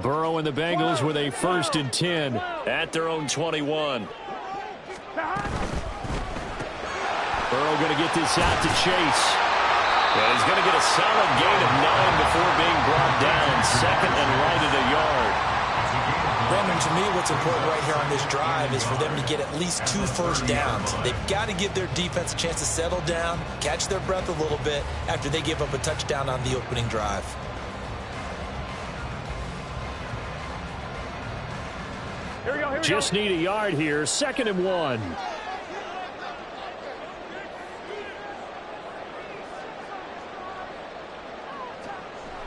Burrow and the Bengals with a 1st and 10 at their own 21. Burrow going to get this out to Chase. And he's going to get a solid gain of 9 before being brought down. 2nd and right at a yard. Brandon, to me, what's important right here on this drive is for them to get at least 2 first downs. They've got to give their defense a chance to settle down, catch their breath a little bit after they give up a touchdown on the opening drive. Just need a yard here. 2nd and 1.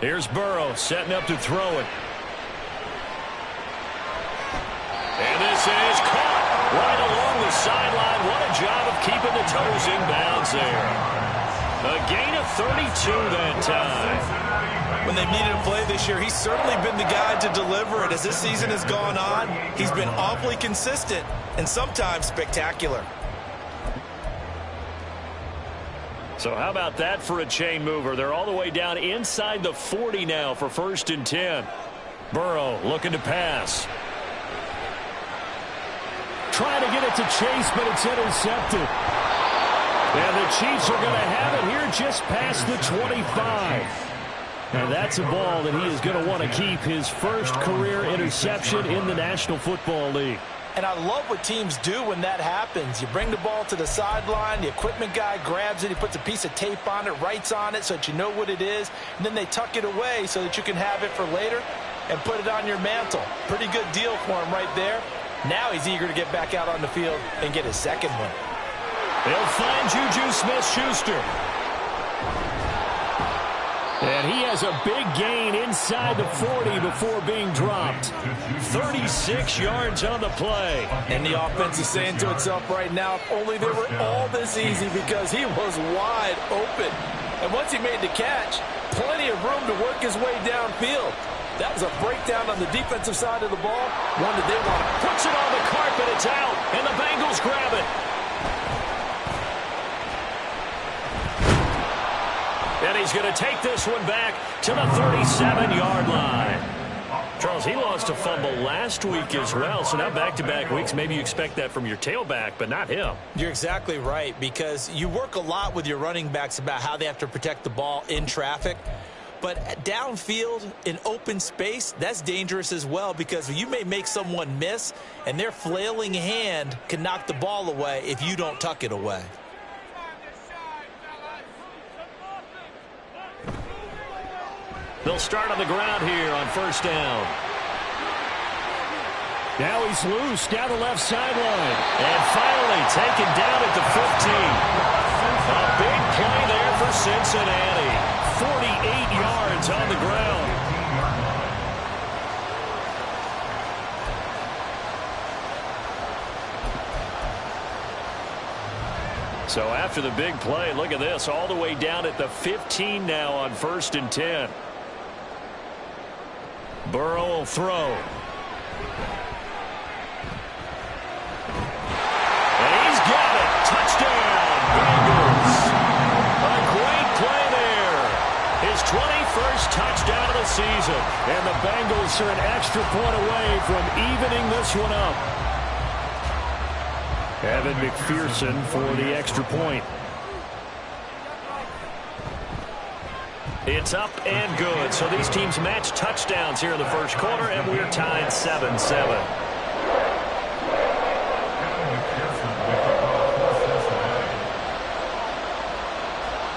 Here's Burrow setting up to throw it. And this is caught right along the sideline. What a job of keeping the toes in bounds there. A gain of 32 that time. When they've needed a play this year, he's certainly been the guy to deliver it. As this season has gone on, he's been awfully consistent and sometimes spectacular. So how about that for a chain mover? They're all the way down inside the 40 now for 1st and 10. Burrow looking to pass. Trying to get it to Chase, but it's intercepted. And the Chiefs are going to have it here just past the 25. And that's a ball that he is going to want to keep, his first career interception in the National Football League. And I love what teams do when that happens. You bring the ball to the sideline, the equipment guy grabs it, he puts a piece of tape on it, writes on it so that you know what it is, and then they tuck it away so that you can have it for later and put it on your mantle. Pretty good deal for him right there. Now he's eager to get back out on the field and get his 2nd one. They'll find Juju Smith-Schuster. And he has a big gain inside the 40 before being dropped. 36 yards on the play. And the offense is saying to itself right now, if only they were all this easy, because he was wide open. And once he made the catch, plenty of room to work his way downfield. That was a breakdown on the defensive side of the ball. One that they want. Puts it on the carpet. It's out. And the Bengals grab it. And he's going to take this one back to the 37-yard line. Charles, he lost a fumble last week as well, so now back-to-back weeks, maybe you expect that from your tailback, but not him. You're exactly right, because you work a lot with your running backs about how they have to protect the ball in traffic. But downfield, in open space, that's dangerous as well, because you may make someone miss, and their flailing hand can knock the ball away if you don't tuck it away. They'll start on the ground here on 1st down. Now he's loose down the left sideline. And finally taken down at the 15. A big play there for Cincinnati. 48 yards on the ground. So after the big play, look at this, all the way down at the 15 now on 1st and 10. Burrow will throw. And he's got it. Touchdown, Bengals. A great play there. His 21st touchdown of the season. And the Bengals are an extra point away from evening this one up. Evan McPherson for the extra point. It's up and good. So these teams match touchdowns here in the first quarter, and we're tied 7-7.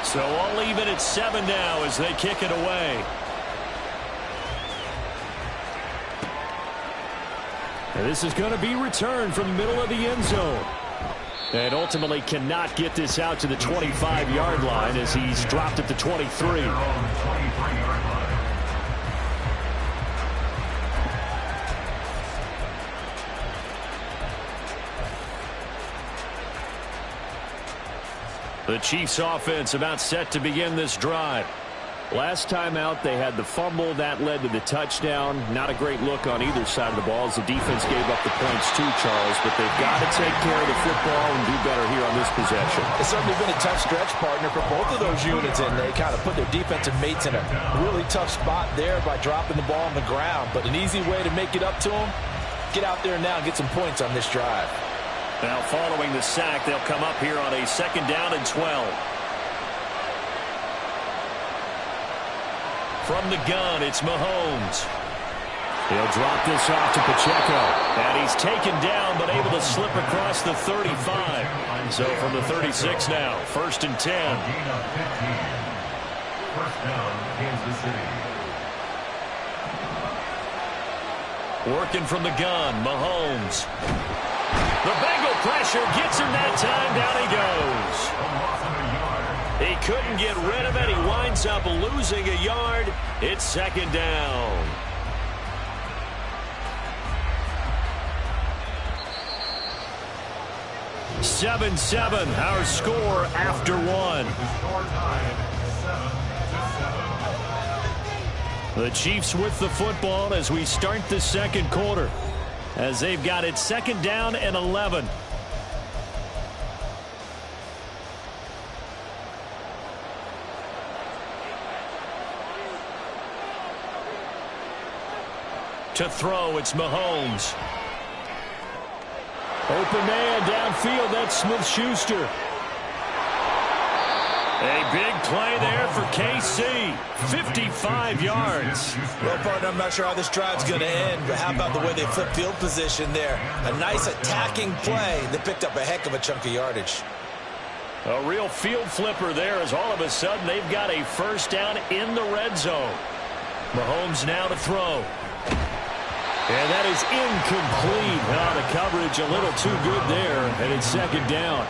So all even at 7 now as they kick it away. And this is going to be returned from the middle of the end zone. And ultimately cannot get this out to the 25-yard line as he's dropped at the 23. The Chiefs offense about set to begin this drive. Last time out, they had the fumble. That led to the touchdown. Not a great look on either side of the ball as the defense gave up the points too, Charles. But they've got to take care of the football and do better here on this possession. It's certainly been a tough stretch, partner, for both of those units, and they kind of put their defensive mates in a really tough spot there by dropping the ball on the ground. But an easy way to make it up to them, get out there now and get some points on this drive. Now, following the sack, they'll come up here on a 2nd down and 12. From the gun, it's Mahomes. He'll drop this off to Pacheco. And he's taken down, but able to slip across the 35. So from the 36 now, 1st and 10. First down, Kansas City. Working from the gun, Mahomes. The Bengal pressure gets him that time. Down he goes. He couldn't get rid of it. He winds up losing a yard. It's 2nd down. (7-7) our score after one. The Chiefs with the football as we start the 2nd quarter, as they've got it 2nd down and 11. To throw, it's Mahomes. Open man downfield, that's Smith-Schuster. A big play there for KC. 55 yards. Well, partner, I'm not sure how this drive's going to end, but how about the way they flip field position there? A nice attacking play. They picked up a heck of a chunk of yardage. A real field flipper there as all of a sudden they've got a 1st down in the red zone. Mahomes now to throw. And that is incomplete. The coverage a little too good there, and it's 2nd down.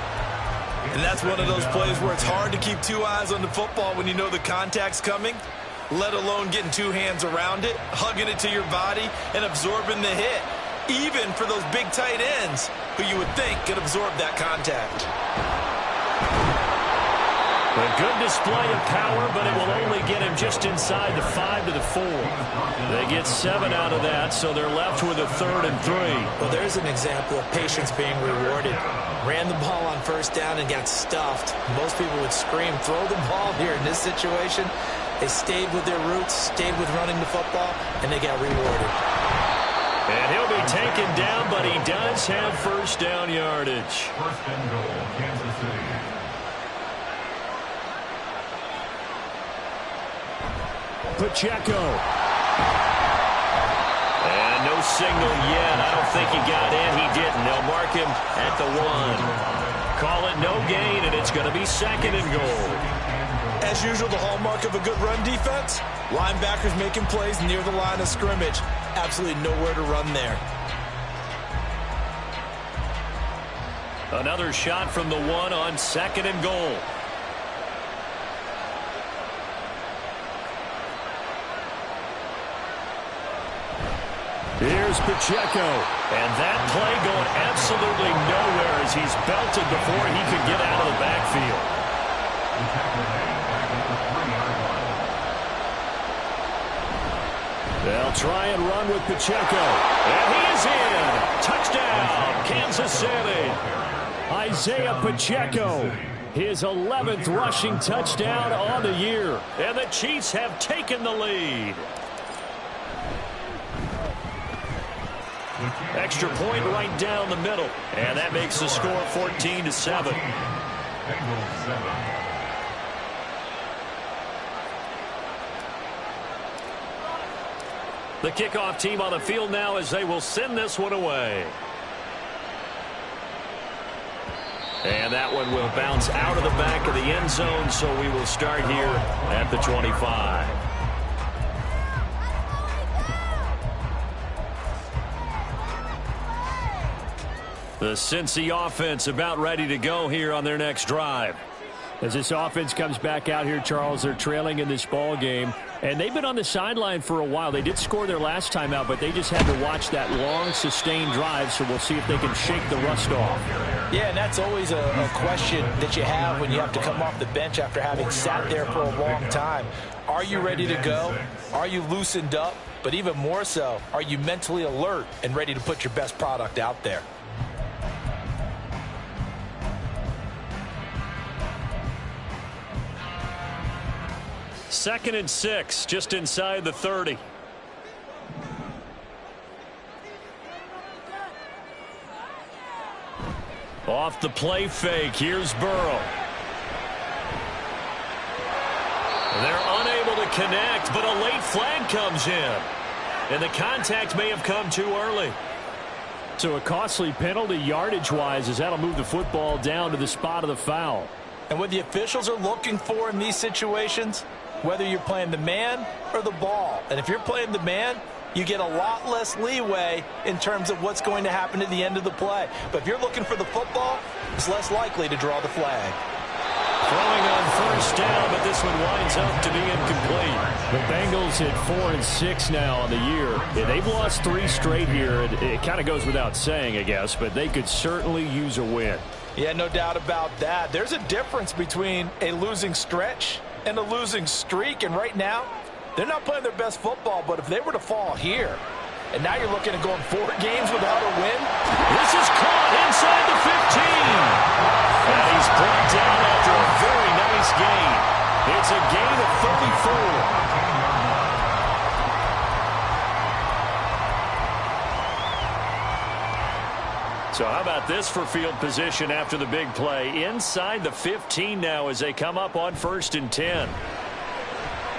And that's one of those plays where it's hard to keep 2 eyes on the football when you know the contact's coming, let alone getting 2 hands around it, hugging it to your body, and absorbing the hit, even for those big tight ends who you would think could absorb that contact. A good display of power, but it will only get him just inside the 5 to the 4. They get 7 out of that, so they're left with a 3rd and 3. Well, there's an example of patience being rewarded. Ran the ball on 1st down and got stuffed. Most people would scream, throw the ball here. In this situation, they stayed with their roots, stayed with running the football, and they got rewarded. And he'll be taken down, but he does have 1st down yardage. 1st and goal, Kansas City. Pacheco. And no signal yet. I don't think he got in. He didn't. They'll mark him at the 1. Call it no gain, and it's going to be 2nd and goal. As usual, the hallmark of a good run defense, linebackers making plays near the line of scrimmage. Absolutely nowhere to run there. Another shot from the 1 on 2nd and goal. Here's Pacheco. And that play going absolutely nowhere as he's belted before he could get out of the backfield. They'll try and run with Pacheco. And he is in. Touchdown, Kansas City. Isaiah Pacheco, his 11th rushing touchdown on the year. And the Chiefs have taken the lead. Extra point right down the middle. And that makes the score 14-7. The kickoff team on the field now as they will send this one away. And that one will bounce out of the back of the end zone, so we will start here at the 25. The Cincy offense about ready to go here on their next drive. As this offense comes back out here, Charles, they're trailing in this ball game, and they've been on the sideline for a while. They did score their last time out, but they just had to watch that long, sustained drive, so we'll see if they can shake the rust off. Yeah, and that's always a question that you have when you have to come off the bench after having sat there for a long time. Are you ready to go? Are you loosened up? But even more so, are you mentally alert and ready to put your best product out there? Second and 6, just inside the 30. Off the play fake, here's Burrow. They're unable to connect, but a late flag comes in. And the contact may have come too early. So a costly penalty yardage-wise, as that'll move the football down to the spot of the foul. And what the officials are looking for in these situations, whether you're playing the man or the ball. And if you're playing the man, you get a lot less leeway in terms of what's going to happen at the end of the play. But if you're looking for the football, it's less likely to draw the flag. Throwing on first down, but this one winds up to be incomplete. The Bengals hit 4-6 now on the year. Yeah, they've lost 3 straight here. It kind of goes without saying, I guess, but they could certainly use a win. Yeah, no doubt about that. There's a difference between a losing stretch and a losing streak, and right now, they're not playing their best football, but if they were to fall here, and now you're looking at going 4 games without a win. This is caught inside the 15. And he's brought down after a very nice gain. It's a gain of 34. So how about this for field position after the big play? Inside the 15 now as they come up on 1st and 10.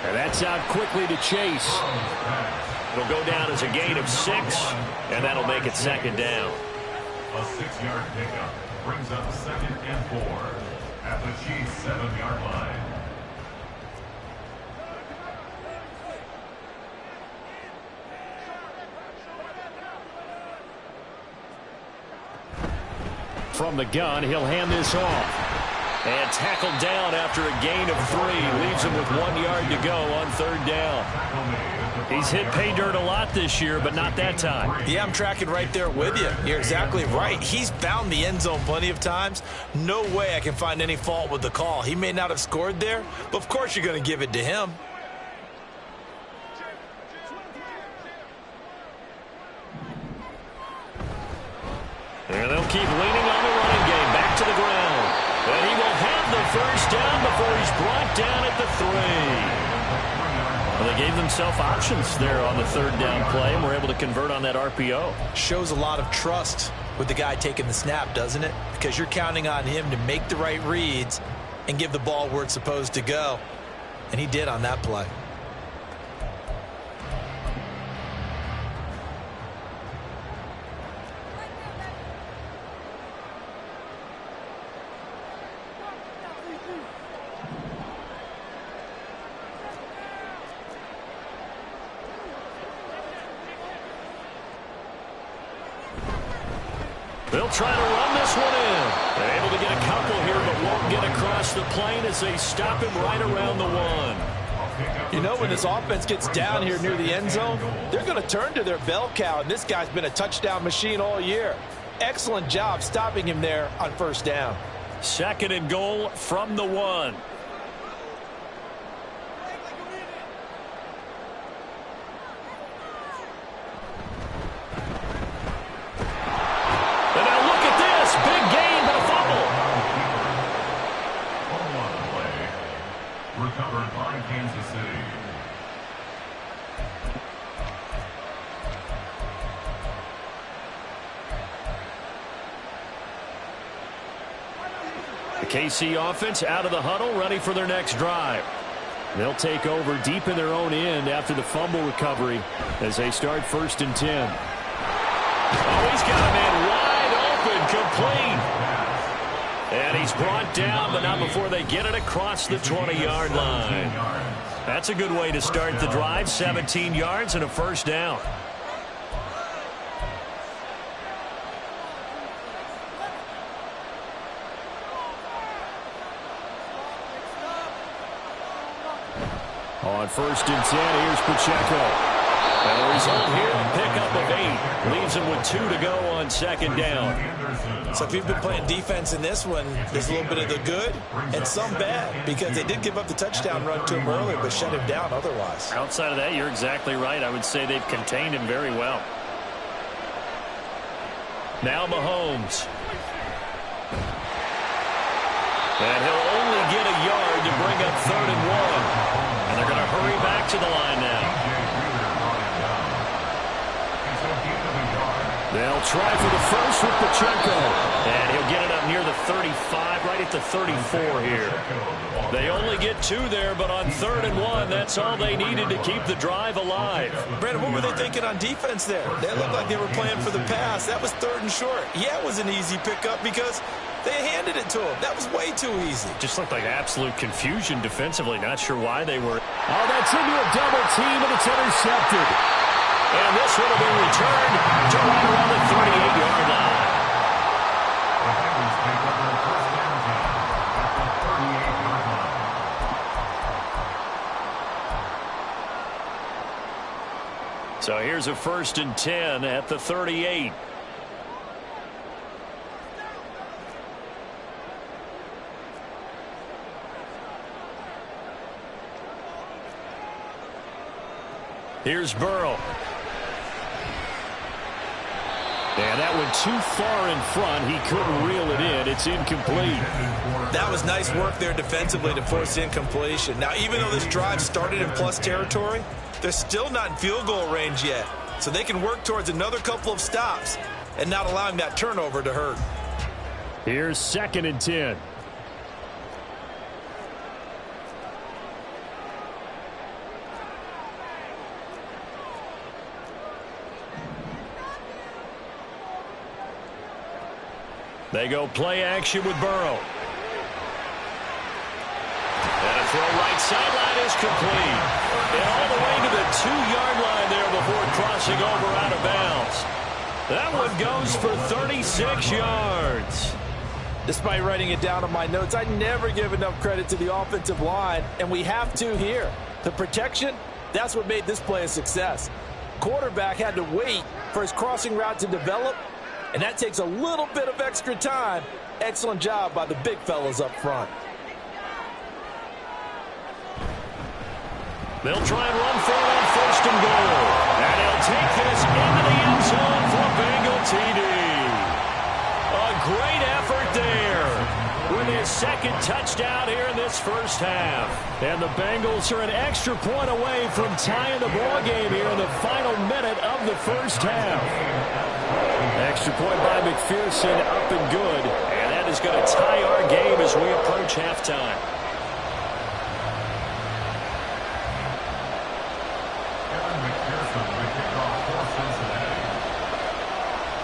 And that's out quickly to Chase. It'll go down as a gain of 6, and that'll make it 2nd down. A 6-yard pickup brings up 2nd and 4 at the Chiefs' 7-yard line. From the gun, he'll hand this off. And tackled down after a gain of 3. Leaves him with 1 yard to go on 3rd down. He's hit pay dirt a lot this year, but not that time. Yeah, I'm tracking right there with you. You're exactly right. He's found the end zone plenty of times. No way I can find any fault with the call. He may not have scored there, but of course you're going to give it to him. And they'll keep leaning on the running game. Back to the ground. And he will have the first down before he's brought down at the 3. Well, they gave themselves options there on the 3rd down play and were able to convert on that RPO. Shows a lot of trust with the guy taking the snap, doesn't it? Because you're counting on him to make the right reads and give the ball where it's supposed to go. And he did on that play. They'll try to run this one in. They're able to get a couple here, but won't get across the plane as they stop him right around the 1. You know, when this offense gets down here near the end zone, they're going to turn to their bell cow, and this guy's been a touchdown machine all year. Excellent job stopping him there on 1st down. 2nd and goal from the 1. Recovered by Kansas City. The KC offense out of the huddle, ready for their next drive. They'll take over deep in their own end after the fumble recovery as they start 1st and 10. Oh, he's got a man wide open, complete. And he's brought down, but not before they get it across the 20-yard line. That's a good way to start the drive, 17 yards and a 1st down. On 1st and 10, here's Pacheco. And the result here, a pickup of 8. Leaves him with 2 to go on 2nd down. So if you've been playing defense in this one, there's a little bit of the good and some bad, because they did give up the touchdown run to him earlier, but shut him down otherwise. Outside of that, you're exactly right. I would say they've contained him very well. Now Mahomes. And he'll only get a yard to bring up 3rd and 1. And they're going to hurry back to the line now. They'll try for the first with Pacheco. And he'll get it up near the 35, right at the 34 here. They only get 2 there, but on 3rd and 1, that's all they needed to keep the drive alive. Brandon, what were they thinking on defense there? They looked like they were playing for the pass. That was 3rd and short. Yeah, it was an easy pickup because they handed it to him. That was way too easy. Just looked like absolute confusion defensively. Not sure why they were. Oh, that's into a double team, and it's intercepted. And this one will be returned to right around the 38-yard line. The Bengals pick up their first down at the 38-yard line. So here's a 1st and 10 at the 38. Here's Burrow. And that went too far in front. He couldn't reel it in. It's incomplete. That was nice work there defensively to force incompletion. Now, even though this drive started in plus territory, they're still not in field goal range yet. So they can work towards another couple of stops and not allowing that turnover to hurt. Here's 2nd and 10. They go play action with Burrow. And a throw right sideline is complete. And all the way to the 2-yard line there before crossing over out of bounds. That one goes for 36 yards. Despite writing it down on my notes, I never give enough credit to the offensive line, and we have to here. The protection, that's what made this play a success. Quarterback had to wait for his crossing route to develop, and that takes a little bit of extra time. Excellent job by the big fellas up front. They'll try and run for it on 1st and goal. And he'll take this into the end zone for a Bengal TD. A great effort there with his 2nd touchdown here in this 1st half. And the Bengals are an extra point away from tying the ball game here in the final minute of the 1st half. Extra point by McPherson, up and good. And that is going to tie our game as we approach halftime.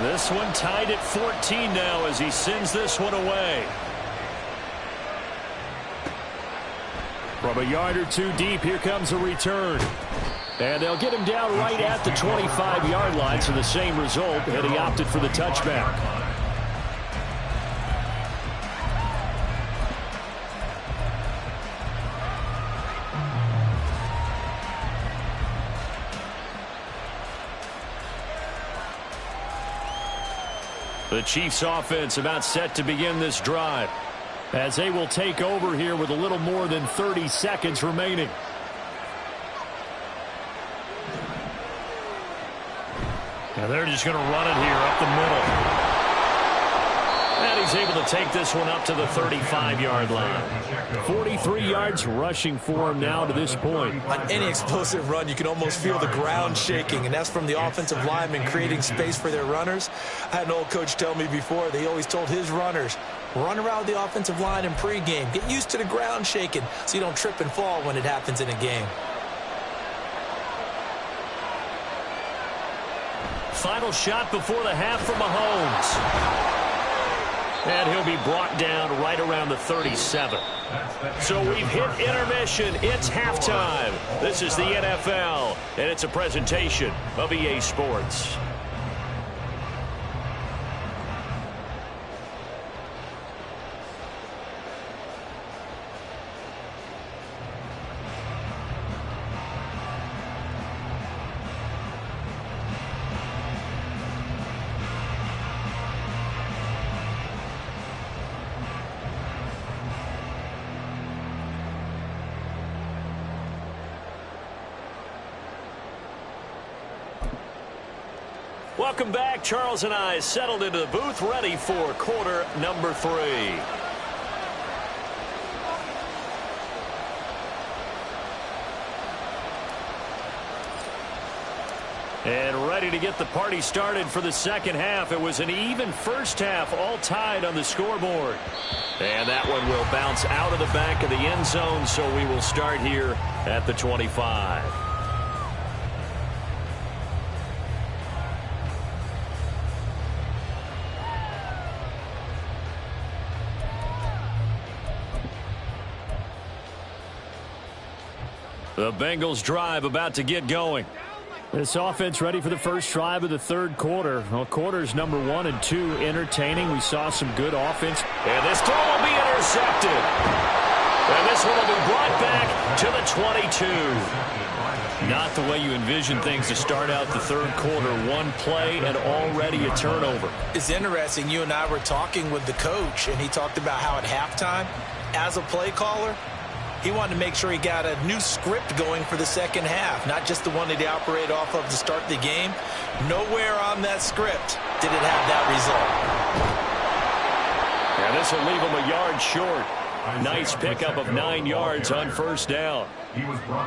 This one tied at 14 now as he sends this one away. From a yard or 2 deep, here comes a return. And they'll get him down right at the 25-yard line, so the same result, and he opted for the touchback. The Chiefs offense about set to begin this drive as they will take over here with a little more than 30 seconds remaining. And they're just going to run it here up the middle. And he's able to take this one up to the 35-yard line. 43 yards rushing for him now to this point. On any explosive run, you can almost feel the ground shaking, and that's from the offensive linemen creating space for their runners. I had an old coach tell me before, they always told his runners, run around the offensive line in pregame. Get used to the ground shaking so you don't trip and fall when it happens in a game. Final shot before the half for Mahomes. And he'll be brought down right around the 37. So we've hit intermission. It's halftime. This is the NFL, and it's a presentation of EA Sports. Welcome back. Charles and I settled into the booth, ready for quarter number 3. And ready to get the party started for the second half. It was an even first half, all tied on the scoreboard. And that one will bounce out of the back of the end zone, so we will start here at the 25. The Bengals drive about to get going. This offense ready for the first drive of the third quarter. Well, quarters number 1 and 2 entertaining. We saw some good offense. And this throw will be intercepted. And this one will be brought back to the 22. Not the way you envision things to start out the third quarter. One play and already a turnover. It's interesting. You and I were talking with the coach, and he talked about how at halftime, as a play caller, he wanted to make sure he got a new script going for the second half, not just the one that he operated off of to start the game. Nowhere on that script did it have that result. And this will leave him a yard short. Nice pickup of 9 yards on first down.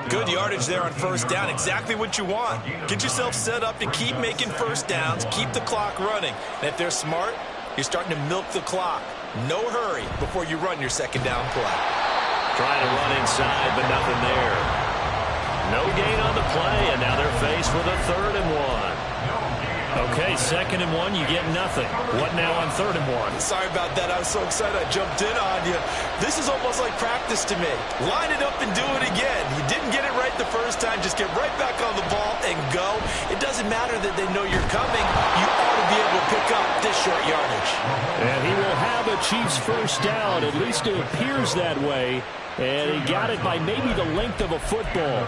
Good yardage there on first down. Exactly what you want. Get yourself set up to keep making first downs, keep the clock running. And if they're smart, you're starting to milk the clock. No hurry before you run your second down play. Trying to run inside, but nothing there. No gain on the play, and now they're faced with a 3rd and 1. Okay, 2nd and 1, you get nothing. What now on 3rd and 1? Sorry about that. I was so excited I jumped in on you. This is almost like practice to me. Line it up and do it again. You didn't get it right the first time. Just get right back on the ball and go. It doesn't matter that they know you're coming. You ought to be able to pick up this short yardage. And he will have a Chiefs first down. At least it appears that way. And he got it by maybe the length of a football.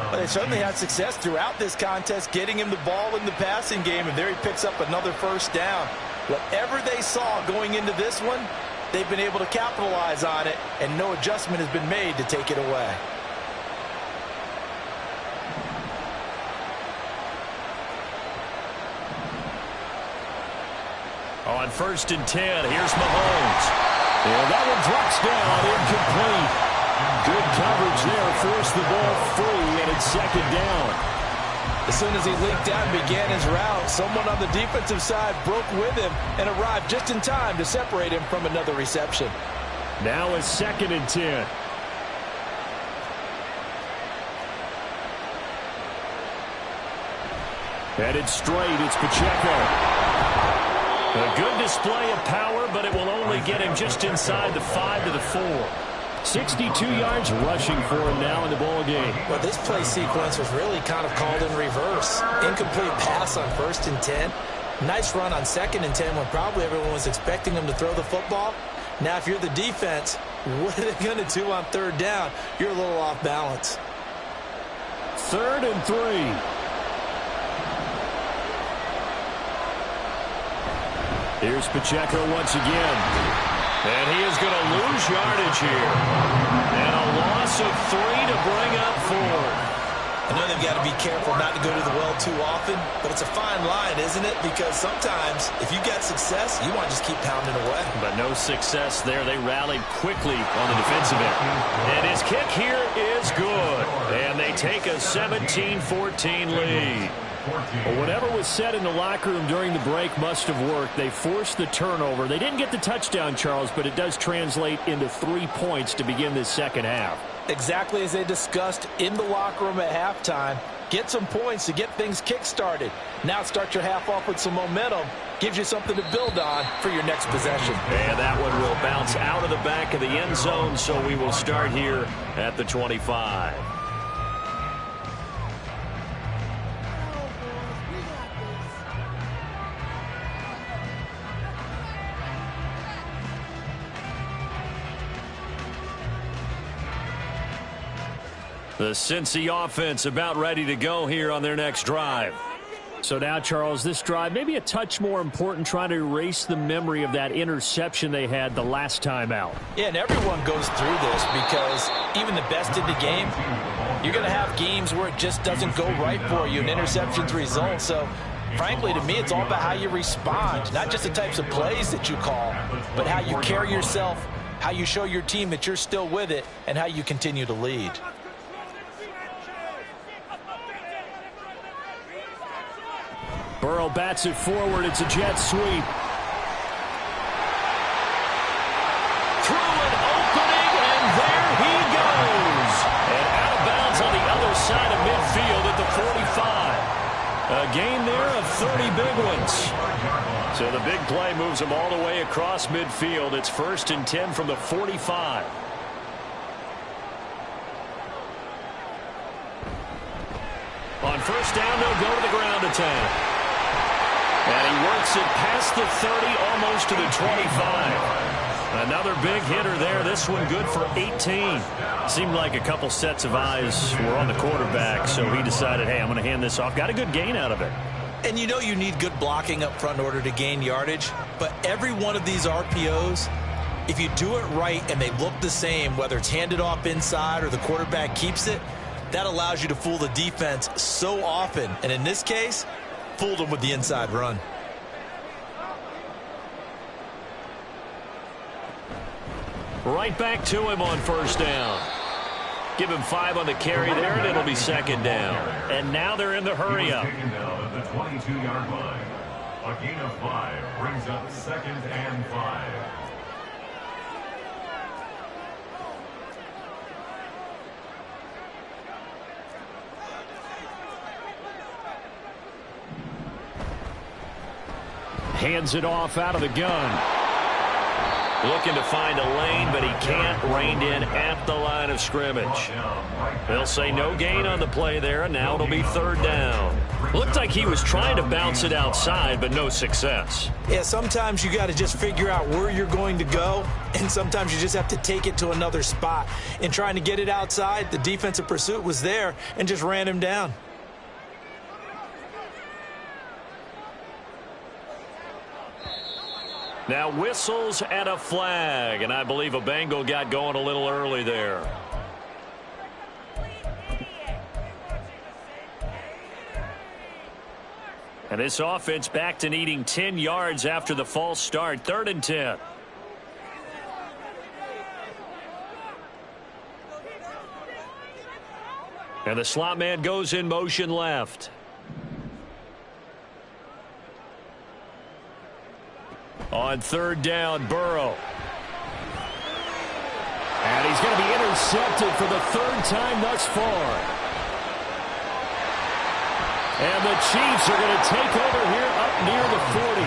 But they certainly had success throughout this contest, getting him the ball in the passing game, and there he picks up another first down. Whatever they saw going into this one, they've been able to capitalize on it, and no adjustment has been made to take it away. On 1st and 10, here's Mahomes. And that one drops down, incomplete. Good coverage there, forced the ball free, and it's 2nd down. As soon as he leaked out and began his route, someone on the defensive side broke with him and arrived just in time to separate him from another reception. Now it's 2nd and 10. Headed straight, it's Pacheco. A good display of power, but it will only get him just inside the 5 to the 4. 62 yards rushing for him now in the ball game. Well, this play sequence was really kind of called in reverse. Incomplete pass on 1st and 10. Nice run on 2nd and 10 when probably everyone was expecting him to throw the football. Now, if you're the defense, what are they going to do on 3rd down? You're a little off balance. 3rd and 3. Here's Pacheco once again. And he is going to lose yardage here. And a loss of 3 to bring up 4. I know they've got to be careful not to go to the well too often, but it's a fine line, isn't it? Because sometimes, if you get success, you want to just keep pounding away. But no success there. They rallied quickly on the defensive end. And his kick here is good. And they take a 17-14 lead. Well, whatever was said in the locker room during the break must have worked. They forced the turnover. They didn't get the touchdown, Charles, but it does translate into 3 points to begin this second half. Exactly as they discussed in the locker room at halftime. Get some points to get things kick-started. Now start your half off with some momentum. Gives you something to build on for your next possession. And that one will bounce out of the back of the end zone, so we will start here at the 25. The Cincy offense about ready to go here on their next drive. So now, Charles, this drive maybe a touch more important, trying to erase the memory of that interception they had the last time out. Yeah, and everyone goes through this because even the best in the game, you're going to have games where it just doesn't go right for you and interceptions result. So Frankly, to me, it's all about how you respond, not just the types of plays that you call, but how you carry yourself, how you show your team that you're still with it, and how you continue to lead. Burrow bats it forward. It's a jet sweep. Through an opening, and there he goes. And out of bounds on the other side of midfield at the 45. A gain there of 30 big ones. So the big play moves them all the way across midfield. It's 1st and 10 from the 45. On first down, they'll go to the ground attack. And he works it past the 30, almost to the 25. Another big hitter there. This one good for 18. Seemed like a couple sets of eyes were on the quarterback, so he decided, hey, I'm going to hand this off. Got a good gain out of it. And you know you need good blocking up front in order to gain yardage, but every one of these RPOs, if you do it right and they look the same, whether it's handed off inside or the quarterback keeps it, that allows you to fool the defense so often. And in this case, fooled them with the inside run. Right back to him on first down. Give him 5 on the carry there, and it'll be 2nd down. And now they're in the hurry up. Taken down at the 22-yard line. A gain of 5 brings up 2nd and 5. Hands it off out of the gun. Looking to find a lane, but he can't. Reined in at the line of scrimmage. They'll say no gain on the play there, and now it'll be 3rd down. Looked like he was trying to bounce it outside, but no success. Yeah, sometimes you got to just figure out where you're going to go, and sometimes you just have to take it to another spot. In trying to get it outside, the defensive pursuit was there and just ran him down. Now whistles and a flag, and I believe a Bengal got going a little early there. And this offense back to needing 10 yards after the false start. 3rd and 10. And the slot man goes in motion left. On 3rd down, Burrow. And he's going to be intercepted for the 3rd time thus far. And the Chiefs are going to take over here up near the 40.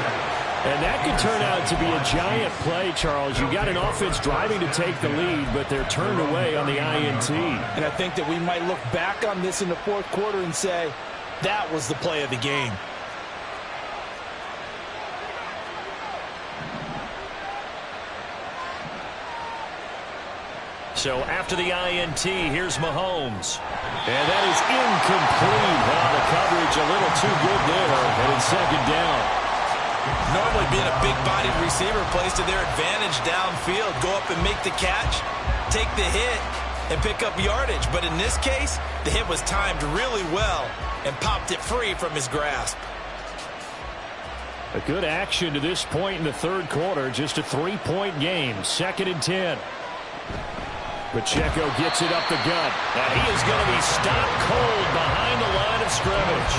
And that could turn out to be a giant play, Charles. You got an offense driving to take the lead, but they're turned away on the INT. And I think that we might look back on this in the 4th quarter and say, that was the play of the game. So after the INT, here's Mahomes. And that is incomplete. Well, the coverage a little too good there. And it's 2nd down. Normally being a big-bodied receiver plays to their advantage downfield. Go up and make the catch, take the hit, and pick up yardage. But in this case, the hit was timed really well and popped it free from his grasp. A good action to this point in the 3rd quarter. Just a 3-point game. 2nd and 10. Pacheco gets it up the gut. And he is going to be stopped cold behind the line of scrimmage.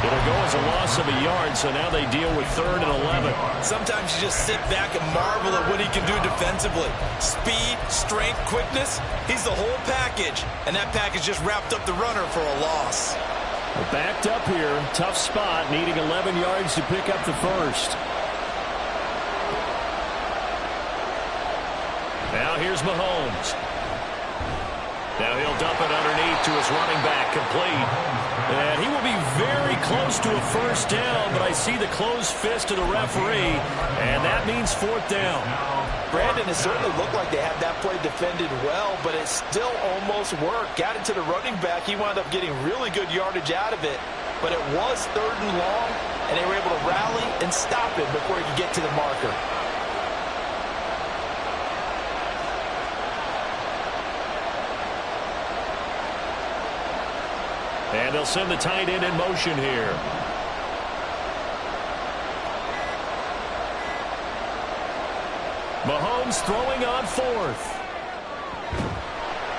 It'll go as a loss of a yard, so now they deal with 3rd and 11. Sometimes you just sit back and marvel at what he can do defensively. Speed, strength, quickness. He's the whole package. And that package just wrapped up the runner for a loss. Backed up here. Tough spot. Needing 11 yards to pick up the 1st. Now here's Mahomes. Now he'll dump it underneath to his running back, complete. And he will be very close to a 1st down, but I see the closed fist of the referee, and that means 4th down. Brandon, it certainly looked like they had that play defended well, but it still almost worked. Got it to the running back. He wound up getting really good yardage out of it, but it was 3rd and long, and they were able to rally and stop it before he could get to the marker. And they'll send the tight end in motion here. Mahomes throwing on fourth.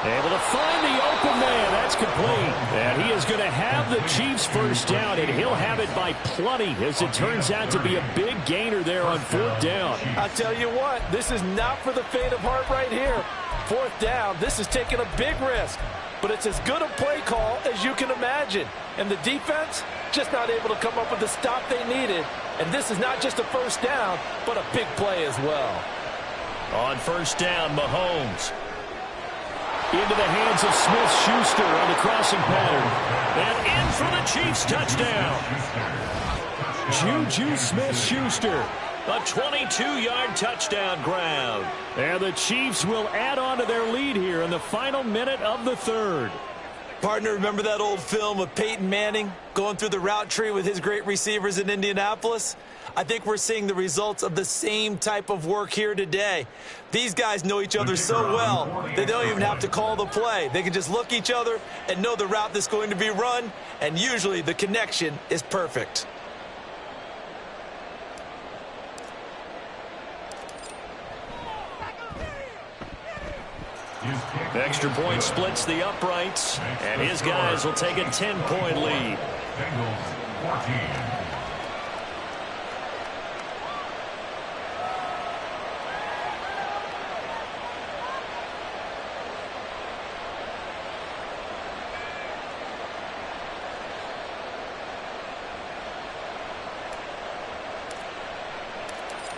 Able to find the open man. That's complete. And he is going to have the Chiefs first down, and he'll have it by plenty, as it turns out to be a big gainer there on fourth down. I'll tell you what, this is not for the faint of heart right here. Fourth down, this is taking a big risk. But it's as good a play call as you can imagine. And the defense just not able to come up with the stop they needed. And this is not just a first down, but a big play as well. On first down, Mahomes. Into the hands of Smith-Schuster on the crossing pattern. And in for the Chiefs touchdown. Juju Smith-Schuster. A 22-yard touchdown grab. And the Chiefs will add on to their lead here in the final minute of the third. Partner, remember that old film of Peyton Manning going through the route tree with his great receivers in Indianapolis? I think we're seeing the results of the same type of work here today. These guys know each other so well, they don't even have to call the play. They can just look each other and know the route that's going to be run, and usually the connection is perfect. Extra point splits the uprights, and his guys will take a 10-point lead. Bengals 14.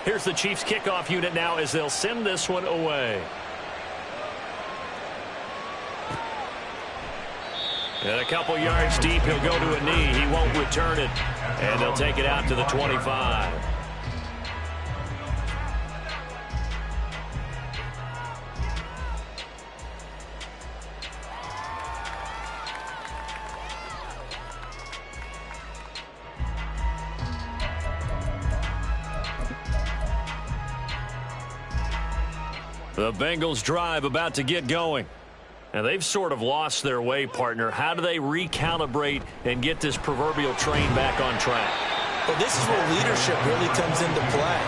Here's the Chiefs kickoff unit now as they'll send this one away. And a couple yards deep, he'll go to a knee. He won't return it. And they'll take it out to the 25. The Bengals drive about to get going. And they've sort of lost their way, partner. How do they recalibrate and get this proverbial train back on track? Well, this is where leadership really comes into play.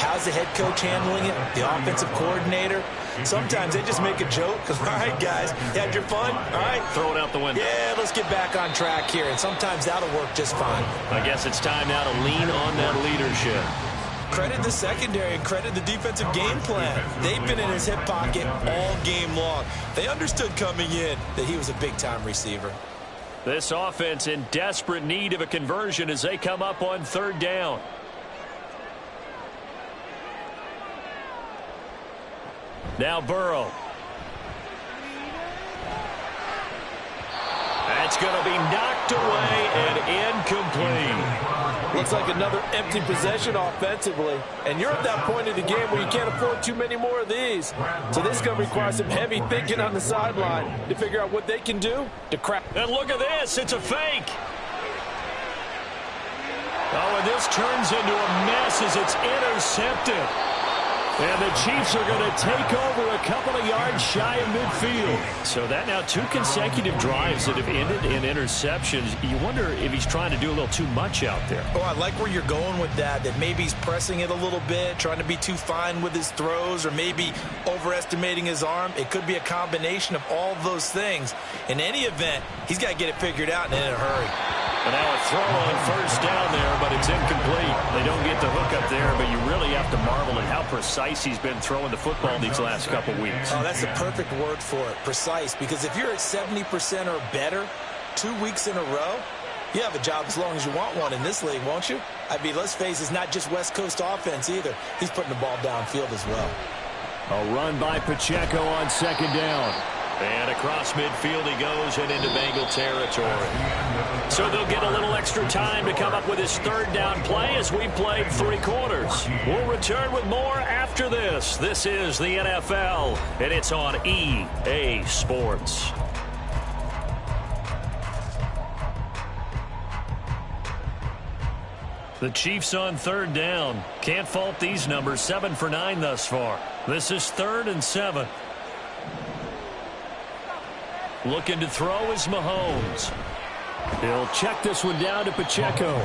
How's the head coach handling it? The offensive coordinator? Sometimes they just make a joke. All right, guys, you had your fun? All right. Throw it out the window. Yeah, let's get back on track here. And sometimes that'll work just fine. I guess it's time now to lean on that leadership. Credit the secondary and credit the defensive game plan. They've been in his hip pocket all game long. They understood coming in that he was a big-time receiver. This offense in desperate need of a conversion as they come up on third down. Now Burrow. That's going to be knocked away and incomplete. Looks like another empty possession offensively. And you're at that point in the game where you can't afford too many more of these. So this is going to require some heavy thinking on the sideline to figure out what they can do to crack. And look at this. It's a fake. Oh, and this turns into a mess as it's intercepted. And the Chiefs are going to take over a couple of yards shy of midfield. So that now 2 consecutive drives that have ended in interceptions. You wonder if he's trying to do a little too much out there. Oh, I like where you're going with that maybe he's pressing it a little bit, trying to be too fine with his throws, or maybe overestimating his arm. It could be a combination of all of those things. In any event, he's got to get it figured out and in a hurry. And now a throw on first down there, but it's incomplete. They don't get the hook up there, but you really have to marvel at how precise he's been throwing the football these last couple weeks. Oh, that's the perfect word for it, precise, because if you're at 70% or better 2 weeks in a row, you have a job as long as you want one in this league, won't you? I mean, let's face it, it's not just West Coast offense either. He's putting the ball downfield as well. A run by Pacheco on second down. And across midfield he goes and into Bengal territory. So they'll get a little extra time to come up with his third down play as we played 3 quarters. We'll return with more after this. This is the NFL, and it's on EA Sports. The Chiefs on third down. Can't fault these numbers. 7 for 9 thus far. This is 3rd and 7. Looking to throw is Mahomes. He'll check this one down to Pacheco.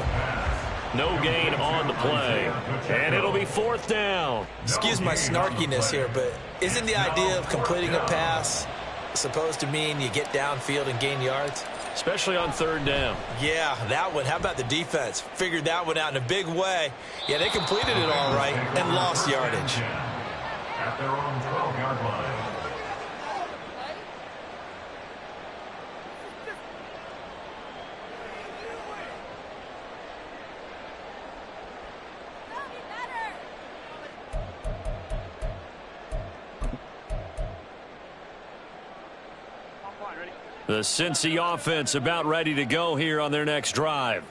No gain on the play. And it'll be fourth down. Excuse my snarkiness here, but isn't the idea of completing a pass supposed to mean you get downfield and gain yards? Especially on third down. Yeah, that one. How about the defense? Figured that one out in a big way. Yeah, they completed it all right and lost yardage. At their own 12-yard line. The Cincy offense about ready to go here on their next drive.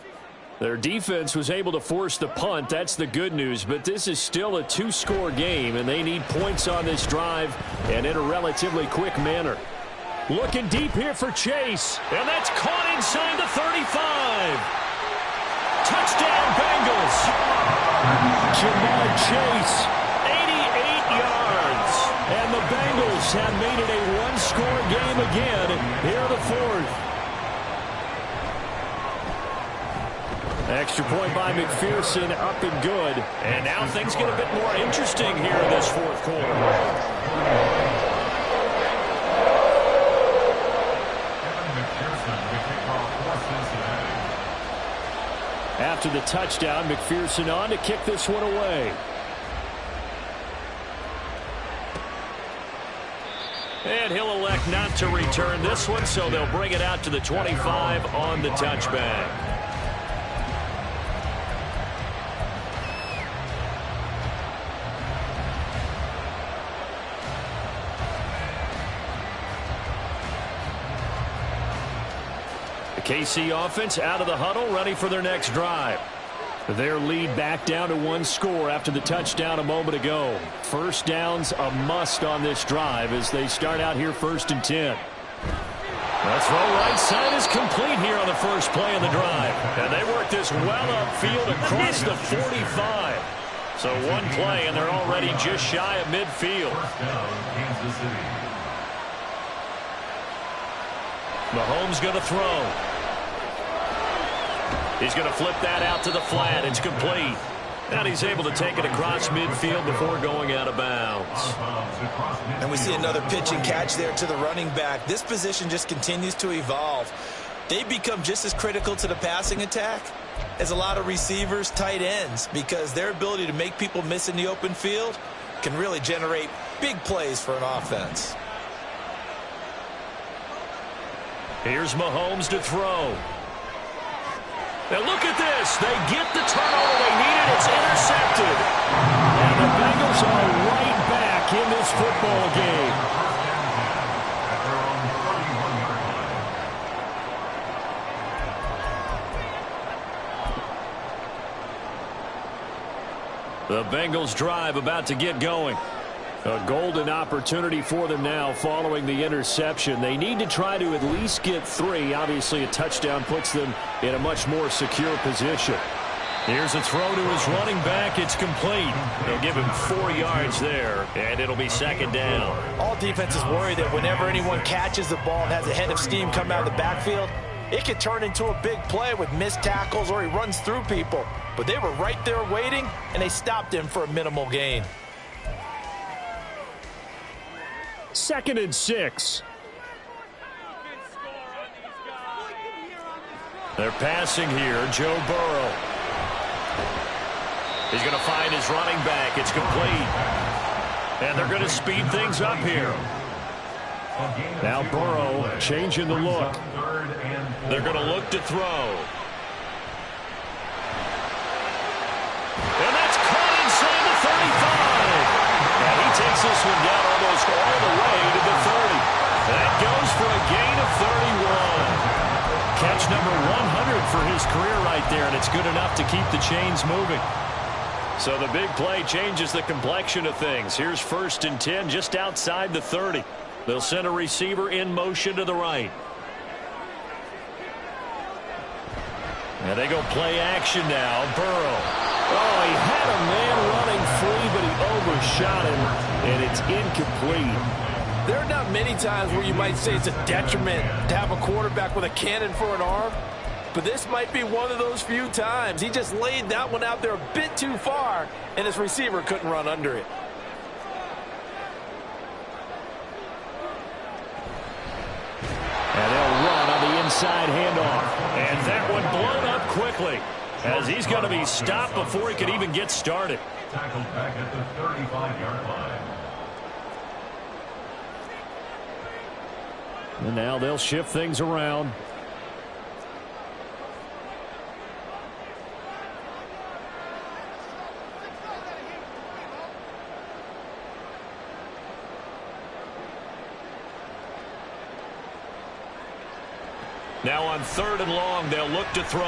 Their defense was able to force the punt. That's the good news. But this is still a two-score game, and they need points on this drive and in a relatively quick manner. Looking deep here for Chase. And that's caught inside the 35. Touchdown, Bengals. Jamar Chase. 88 yards. And the Bengals have made it a one-score game again here in the fourth. Extra point by McPherson, up and good. And now things get a bit more interesting here in this fourth quarter. After the touchdown, McPherson on to kick this one away. And he'll elect not to return this one, so they'll bring it out to the 25 on the touchback. The KC offense out of the huddle, ready for their next drive. Their lead back down to one score after the touchdown a moment ago. First down's a must on this drive as they start out here 1st and 10. The throw right side is complete here on the first play of the drive. And they work this well upfield across the 45. So one play and they're already just shy of midfield. Mahomes going to throw. He's going to flip that out to the flat. It's complete. And he's able to take it across midfield before going out of bounds. And we see another pitch and catch there to the running back. This position just continues to evolve. They become just as critical to the passing attack as a lot of receivers, tight ends, because their ability to make people miss in the open field can really generate big plays for an offense. Here's Mahomes to throw. Now look at this. They get the turnover they needed. It's intercepted. And the Bengals are right back in this football game. The Bengals drive about to get going. A golden opportunity for them now following the interception. They need to try to at least get 3. Obviously, a touchdown puts them in a much more secure position. Here's a throw to his running back. It's complete. They'll give him 4 yards there, and it'll be 2nd down. All defenses worry that whenever anyone catches the ball and has a head of steam come out of the backfield, it could turn into a big play with missed tackles or he runs through people. But they were right there waiting, and they stopped him for a minimal gain. 2nd and 6. They're passing here. Joe Burrow. He's going to find his running back. It's complete. And they're going to speed things up here. Now Burrow changing the look. They're going to look to throw. And that's caught inside the 35. And he takes this one down almost all the way to the 30. That goes for a gain of 31. Catch number 100 for his career right there, and it's good enough to keep the chains moving. So the big play changes the complexion of things. Here's 1st and 10 just outside the 30. They'll send a receiver in motion to the right. And they go play action now. Burrow. Oh, he had a man running free, but he overshot him, and it's incomplete. There are not many times where you might say it's a detriment to have a quarterback with a cannon for an arm, but this might be one of those few times. He just laid that one out there a bit too far, and his receiver couldn't run under it. And they'll run on the inside handoff. And that one blown up quickly, as he's going to be stopped before he can even get started. Tackled back at the 35-yard line. And now they'll shift things around. Now on 3rd and long, they'll look to throw.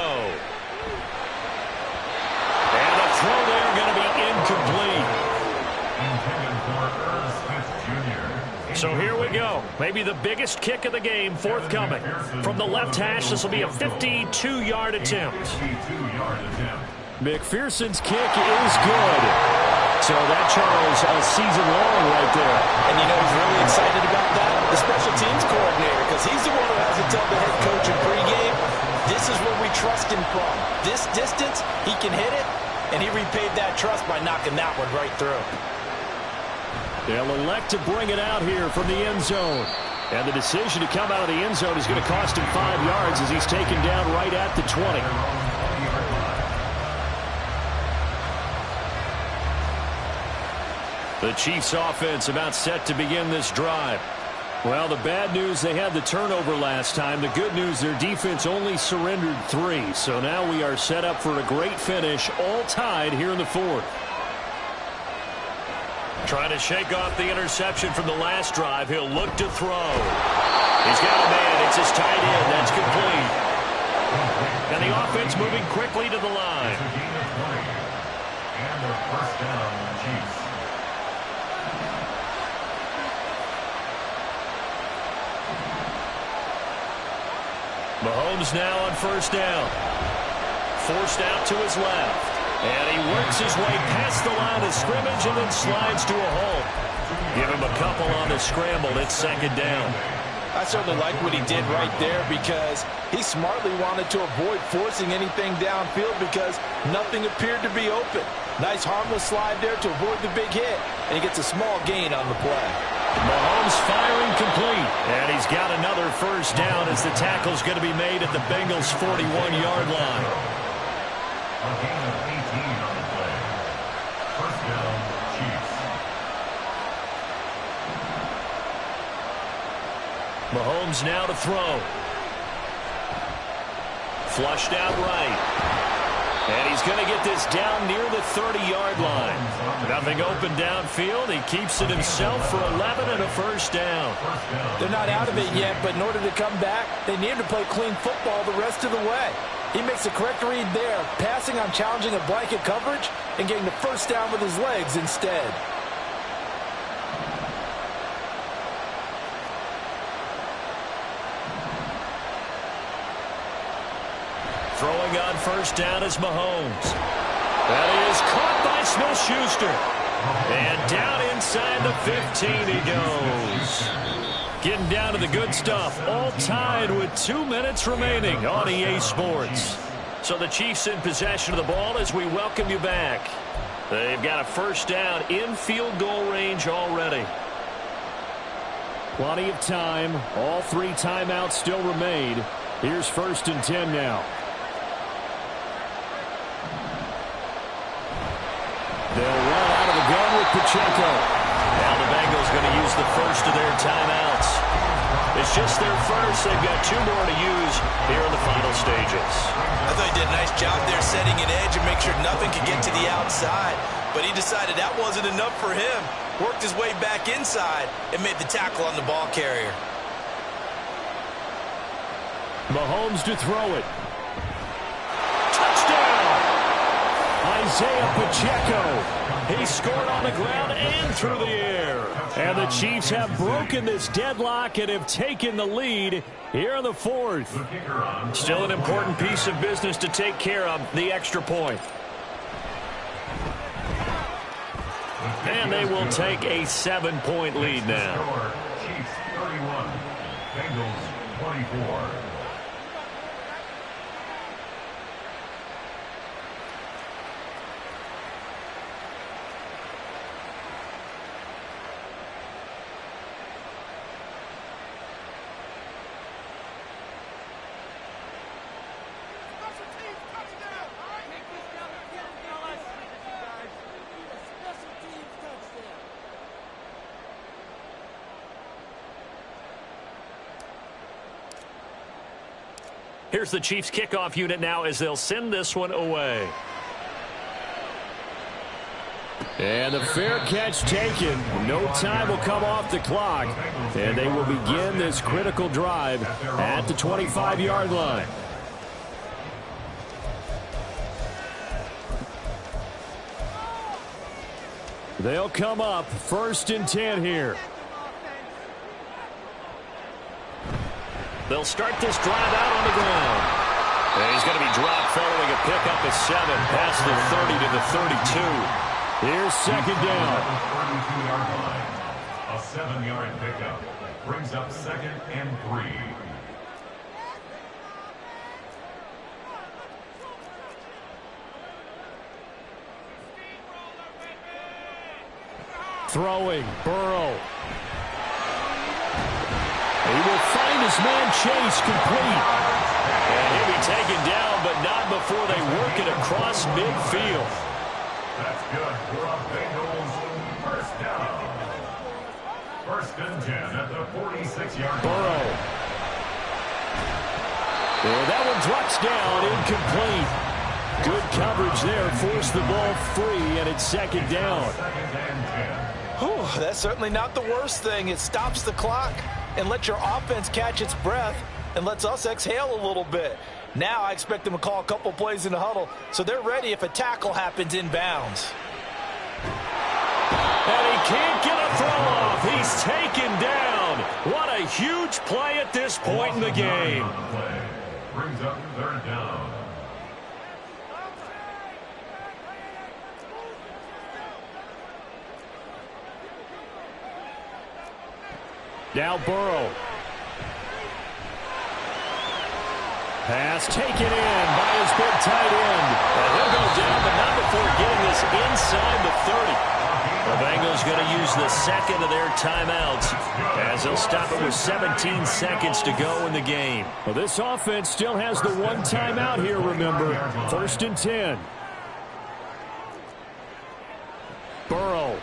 And the throw there going to be incomplete. Intended for Smith Jr. So here we go. Maybe the biggest kick of the game forthcoming. From the left hash, this will be a 52-yard attempt. 52-yard attempt. McPherson's kick is good. So that, Charles, a season long right there. And you know who's really excited about that? The special teams coordinator, because he's the one who has to tell the head coach in pregame, this is where we trust him from. This distance, he can hit it, and he repaid that trust by knocking that one right through. They'll elect to bring it out here from the end zone. And the decision to come out of the end zone is going to cost him 5 yards as he's taken down right at the 20. The Chiefs offense about set to begin this drive. Well, the bad news, they had the turnover last time. The good news, their defense only surrendered 3. So now we are set up for a great finish, all tied here in the 4th. Trying to shake off the interception from the last drive. He'll look to throw. He's got a man. It's his tight end. That's complete. And the offense moving quickly to the line. And the first down, Chiefs. Mahomes now on 1st down. Forced out to his left. And he works his way past the line of scrimmage and then slides to a halt. Give him a couple on the scramble. It's 2nd down. I certainly like what he did right there because he smartly wanted to avoid forcing anything downfield because nothing appeared to be open. Nice harmless slide there to avoid the big hit, and he gets a small gain on the play. Mahomes firing complete. And he's got another 1st down as the tackle's going to be made at the Bengals' 41-yard line. A gain of 18 on the play. First down, Chiefs. Mahomes now to throw. Flushed out right. And he's going to get this down near the 30-yard line. Nothing open downfield. He keeps it himself for 11 and a 1st down. They're not out of it yet, but in order to come back, they need to play clean football the rest of the way. He makes a correct read there, passing on challenging a blanket coverage and getting the 1st down with his legs instead. Throwing on 1st down is Mahomes. That is caught by Smith-Schuster. And down inside the 15 he goes. Getting down to the good stuff. All tied with 2 minutes remaining on EA Sports. So the Chiefs in possession of the ball as we welcome you back. They've got a 1st down in field goal range already. Plenty of time. All 3 timeouts still remain. Here's 1st and 10 now. They'll run out of the gun with Pacheco. Now the Bengals going to use the 1st of their timeouts. It's just their 1st. They've got 2 more to use here in the final stages. I thought he did a nice job there setting an edge and make sure nothing could get to the outside. But he decided that wasn't enough for him. Worked his way back inside and made the tackle on the ball carrier. Mahomes to throw it. Touchdown! Isaiah Pacheco. He scored on the ground and through the air. And the Chiefs have broken this deadlock and have taken the lead here in the 4th. Still an important piece of business to take care of, the extra point. And they will take a 7-point lead now. Chiefs 31, Bengals 24. Here's the Chiefs kickoff unit now as they'll send this one away. And the fair catch taken. No time will come off the clock. And they will begin this critical drive at the 25-yard line. They'll come up 1st and 10 here. They'll start this drive out on the ground. And he's going to be dropped following a pickup of 7 past the 30 to the 32. Here's 2nd down. 32-yard line. A 7-yard pickup brings up 2nd and 3. Throwing, Burrow. He will find his man Chase complete. And he'll be taken down, but not before they work it across midfield. That's good for a Bengals 1st down. 1st and 10 at the 46-yard line. Burrow. And that one drops down, incomplete. Good coverage there, forced the ball free, and it's 2nd down. 2nd and 10. Whew, that's certainly not the worst thing. It stops the clock and lets your offense catch its breath and lets us exhale a little bit. Now I expect them to call a couple plays in the huddle so they're ready if a tackle happens inbounds. And he can't get a throw off. He's taken down. What a huge play at this point in the game. Brings up 3rd down. Now Burrow. Pass taken in by his big tight end. And he'll go down, but not before getting this inside the 30. The Bengals going to use the 2nd of their timeouts as they'll stop it with 17 seconds to go in the game. Well, this offense still has the 1 timeout here, remember. 1st and 10. Burrow.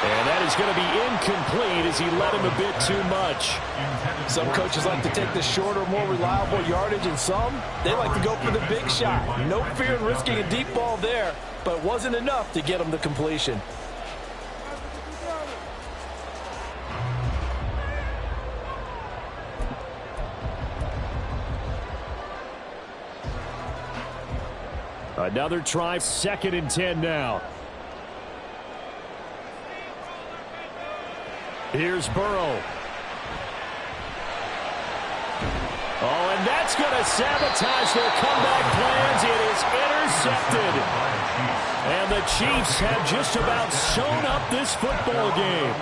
And that is going to be incomplete as he led him a bit too much. Some coaches like to take the shorter, more reliable yardage, and some, they like to go for the big shot. No fear in risking a deep ball there, but it wasn't enough to get him the completion. Another try, 2nd and 10 now. Here's Burrow. Oh, and that's going to sabotage their comeback plans. It is intercepted. And the Chiefs have just about sewn up this football game.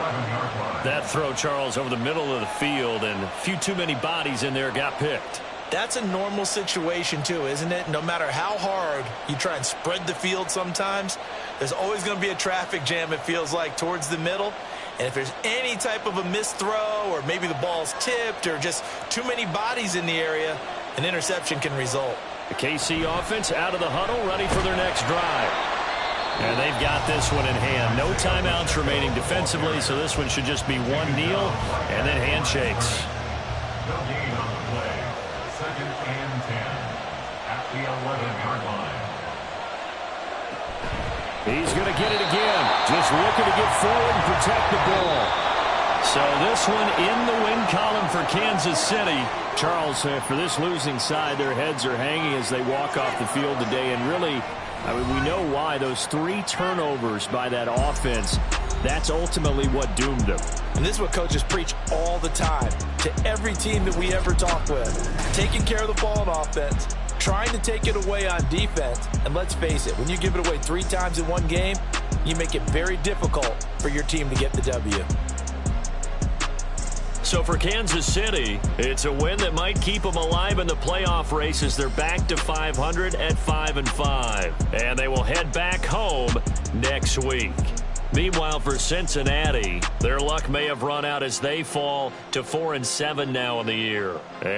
That throw, Charles, over the middle of the field, and a few too many bodies in there got picked. That's a normal situation, too, isn't it? No matter how hard you try and spread the field sometimes, there's always going to be a traffic jam, it feels like, towards the middle. And if there's any type of a missed throw or maybe the ball's tipped or just too many bodies in the area, an interception can result. The KC offense out of the huddle, ready for their next drive. And they've got this one in hand. No timeouts remaining defensively, so this one should just be one kneel and then handshakes. No gain on the play. 2nd and 10 at the 11-yard line. He's going to get it again. Just looking to get forward and protect the ball. So this one in the win column for Kansas City. Charles, for this losing side, their heads are hanging as they walk off the field today. And really, I mean, we know why. Those 3 turnovers by that offense, that's ultimately what doomed them. And this is what coaches preach all the time to every team that we ever talk with. Taking care of the ball on offense, trying to take it away on defense. And let's face it, when you give it away 3 times in one game, you make it very difficult for your team to get the W. So for Kansas City, it's a win that might keep them alive in the playoff race as they're back to 500 at 5-5. And they will head back home next week. Meanwhile, for Cincinnati, their luck may have run out as they fall to 4-7 now in the year.